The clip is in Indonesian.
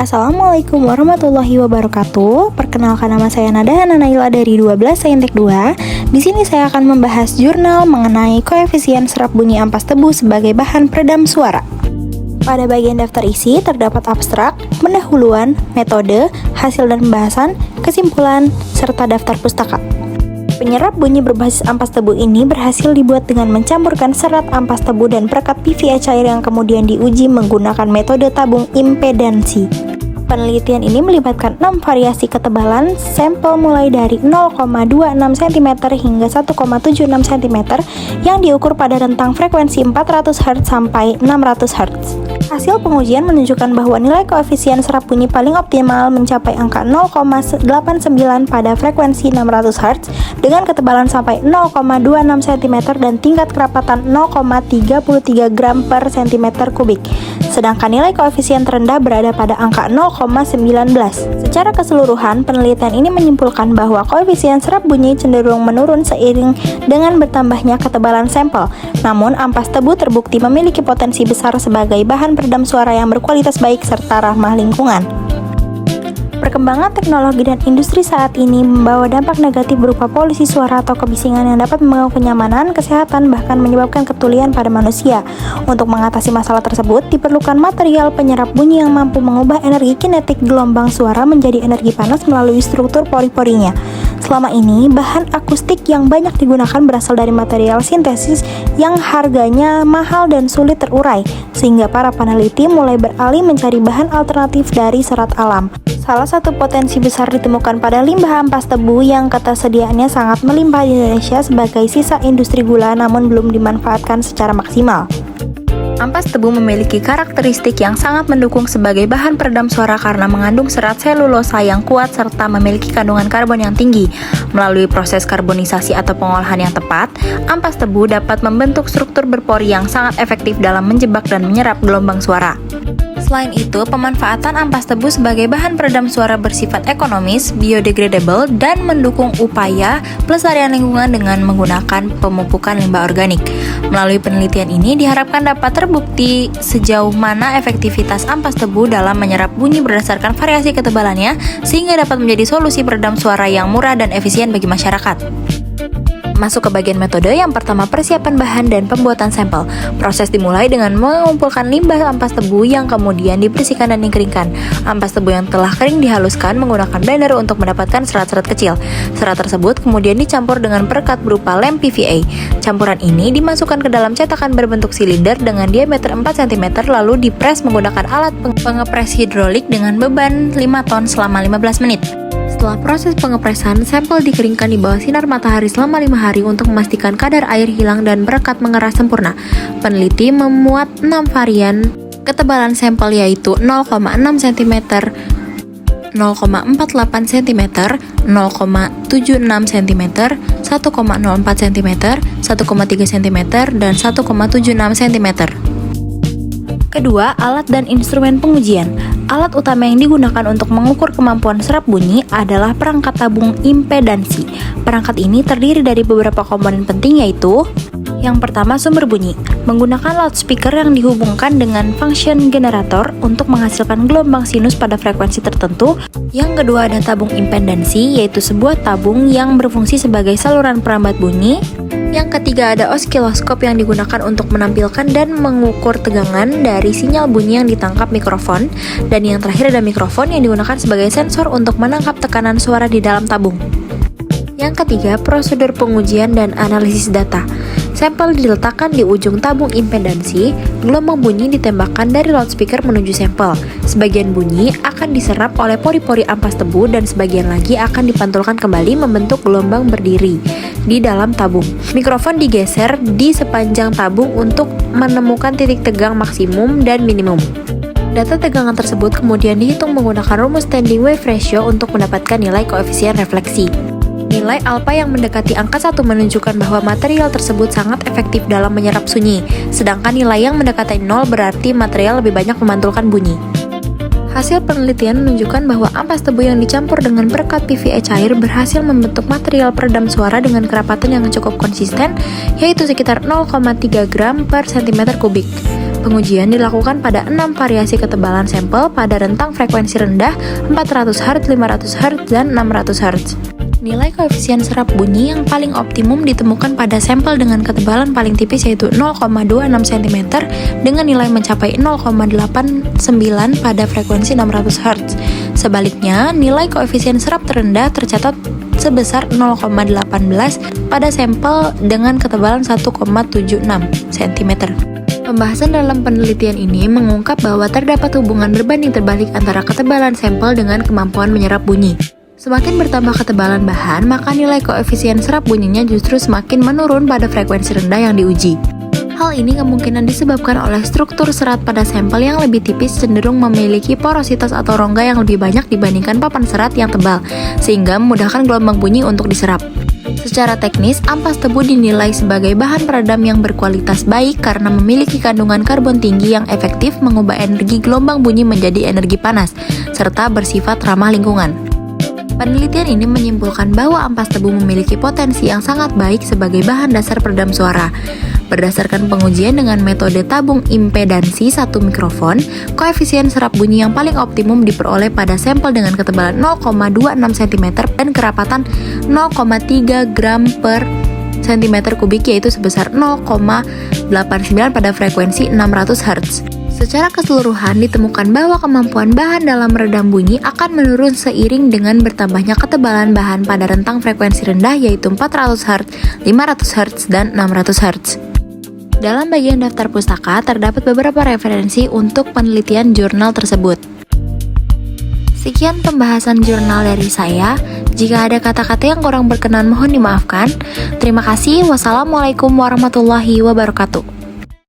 Assalamualaikum warahmatullahi wabarakatuh. Perkenalkan, nama saya Nada Naila dari 12 Saintek 2. Di sini saya akan membahas jurnal mengenai koefisien serap bunyi ampas tebu sebagai bahan peredam suara. Pada bagian daftar isi terdapat abstrak, pendahuluan, metode, hasil dan pembahasan, kesimpulan, serta daftar pustaka. Penyerap bunyi berbasis ampas tebu ini berhasil dibuat dengan mencampurkan serat ampas tebu dan perekat PVA cair yang kemudian diuji menggunakan metode tabung impedansi. Penelitian ini melibatkan 6 variasi ketebalan sampel mulai dari 0,26 cm hingga 1,76 cm yang diukur pada rentang frekuensi 400 Hz sampai 600 Hz. Hasil pengujian menunjukkan bahwa nilai koefisien serap bunyi paling optimal mencapai angka 0,89 pada frekuensi 600 Hz dengan ketebalan sampai 0,26 cm dan tingkat kerapatan 0,33 gram per cm kubik. Sedangkan nilai koefisien terendah berada pada angka 0,19. Secara keseluruhan, penelitian ini menyimpulkan bahwa koefisien serap bunyi cenderung menurun seiring dengan bertambahnya ketebalan sampel. Namun, ampas tebu terbukti memiliki potensi besar sebagai bahan peredam suara yang berkualitas baik serta ramah lingkungan. Perkembangan teknologi dan industri saat ini membawa dampak negatif berupa polusi suara atau kebisingan yang dapat mengganggu kenyamanan, kesehatan, bahkan menyebabkan ketulian pada manusia. Untuk mengatasi masalah tersebut, diperlukan material penyerap bunyi yang mampu mengubah energi kinetik gelombang suara menjadi energi panas melalui struktur pori-porinya. Selama ini, bahan akustik yang banyak digunakan berasal dari material sintesis yang harganya mahal dan sulit terurai, sehingga para peneliti mulai beralih mencari bahan alternatif dari serat alam. Salah satu potensi besar ditemukan pada limbah ampas tebu yang ketersediaannya sangat melimpah di Indonesia sebagai sisa industri gula namun belum dimanfaatkan secara maksimal. Ampas tebu memiliki karakteristik yang sangat mendukung sebagai bahan peredam suara karena mengandung serat selulosa yang kuat serta memiliki kandungan karbon yang tinggi. Melalui proses karbonisasi atau pengolahan yang tepat, ampas tebu dapat membentuk struktur berpori yang sangat efektif dalam menjebak dan menyerap gelombang suara. Selain itu, pemanfaatan ampas tebu sebagai bahan peredam suara bersifat ekonomis, biodegradable, dan mendukung upaya pelestarian lingkungan dengan menggunakan pemupukan limbah organik. Melalui penelitian ini diharapkan dapat terbukti sejauh mana efektivitas ampas tebu dalam menyerap bunyi berdasarkan variasi ketebalannya, sehingga dapat menjadi solusi peredam suara yang murah dan efisien bagi masyarakat. Masuk ke bagian metode. Yang pertama, persiapan bahan dan pembuatan sampel. Proses dimulai dengan mengumpulkan limbah ampas tebu yang kemudian dibersihkan dan dikeringkan. Ampas tebu yang telah kering dihaluskan menggunakan blender untuk mendapatkan serat-serat kecil. Serat tersebut kemudian dicampur dengan perekat berupa lem PVA. Campuran ini dimasukkan ke dalam cetakan berbentuk silinder dengan diameter 4 cm lalu dipres menggunakan alat pengepres hidrolik dengan beban 5 ton selama 15 menit. Setelah proses pengepresan, sampel dikeringkan di bawah sinar matahari selama 5 hari untuk memastikan kadar air hilang dan perekat mengeras sempurna. Peneliti memuat 6 varian ketebalan sampel yaitu 0,6 cm, 0,48 cm, 0,76 cm, 1,04 cm, 1,3 cm, dan 1,76 cm. Kedua, alat dan instrumen pengujian. Alat utama yang digunakan untuk mengukur kemampuan serap bunyi adalah perangkat tabung impedansi. Perangkat ini terdiri dari beberapa komponen penting yaitu: yang pertama, sumber bunyi. Menggunakan loudspeaker yang dihubungkan dengan function generator untuk menghasilkan gelombang sinus pada frekuensi tertentu. Yang kedua, ada tabung impedansi, yaitu sebuah tabung yang berfungsi sebagai saluran perambat bunyi. Yang ketiga, ada osiloskop yang digunakan untuk menampilkan dan mengukur tegangan dari sinyal bunyi yang ditangkap mikrofon. Dan yang terakhir, ada mikrofon yang digunakan sebagai sensor untuk menangkap tekanan suara di dalam tabung. Yang ketiga, prosedur pengujian dan analisis data. Sampel diletakkan di ujung tabung impedansi, gelombang bunyi ditembakkan dari loudspeaker menuju sampel. Sebagian bunyi akan diserap oleh pori-pori ampas tebu dan sebagian lagi akan dipantulkan kembali membentuk gelombang berdiri di dalam tabung. Mikrofon digeser di sepanjang tabung untuk menemukan titik tegang maksimum dan minimum. Data tegangan tersebut kemudian dihitung menggunakan rumus standing wave ratio untuk mendapatkan nilai koefisien refleksi. Nilai alfa yang mendekati angka 1 menunjukkan bahwa material tersebut sangat efektif dalam menyerap sunyi, sedangkan nilai yang mendekati 0 berarti material lebih banyak memantulkan bunyi. Hasil penelitian menunjukkan bahwa ampas tebu yang dicampur dengan perekat PVA cair berhasil membentuk material peredam suara dengan kerapatan yang cukup konsisten, yaitu sekitar 0,3 gram per cm kubik. Pengujian dilakukan pada 6 variasi ketebalan sampel pada rentang frekuensi rendah 400 Hz, 500 Hz, dan 600 Hz. Nilai koefisien serap bunyi yang paling optimum ditemukan pada sampel dengan ketebalan paling tipis yaitu 0,26 cm dengan nilai mencapai 0,89 pada frekuensi 600 Hz. Sebaliknya, nilai koefisien serap terendah tercatat sebesar 0,18 pada sampel dengan ketebalan 1,76 cm. Pembahasan dalam penelitian ini mengungkap bahwa terdapat hubungan berbanding terbalik antara ketebalan sampel dengan kemampuan menyerap bunyi. Semakin bertambah ketebalan bahan, maka nilai koefisien serap bunyinya justru semakin menurun pada frekuensi rendah yang diuji. Hal ini kemungkinan disebabkan oleh struktur serat pada sampel yang lebih tipis cenderung memiliki porositas atau rongga yang lebih banyak dibandingkan papan serat yang tebal, sehingga memudahkan gelombang bunyi untuk diserap. Secara teknis, ampas tebu dinilai sebagai bahan peredam yang berkualitas baik karena memiliki kandungan karbon tinggi yang efektif mengubah energi gelombang bunyi menjadi energi panas, serta bersifat ramah lingkungan. Penelitian ini menyimpulkan bahwa ampas tebu memiliki potensi yang sangat baik sebagai bahan dasar peredam suara. Berdasarkan pengujian dengan metode tabung impedansi 1 mikrofon, koefisien serap bunyi yang paling optimum diperoleh pada sampel dengan ketebalan 0,26 cm dan kerapatan 0,3 gram per cm kubik yaitu sebesar 0,89 pada frekuensi 600 Hz. Secara keseluruhan ditemukan bahwa kemampuan bahan dalam meredam bunyi akan menurun seiring dengan bertambahnya ketebalan bahan pada rentang frekuensi rendah yaitu 400 Hz, 500 Hz, dan 600 Hz. Dalam bagian daftar pustaka terdapat beberapa referensi untuk penelitian jurnal tersebut. Sekian pembahasan jurnal dari saya. Jika ada kata-kata yang kurang berkenan mohon dimaafkan. Terima kasih. Wassalamualaikum warahmatullahi wabarakatuh.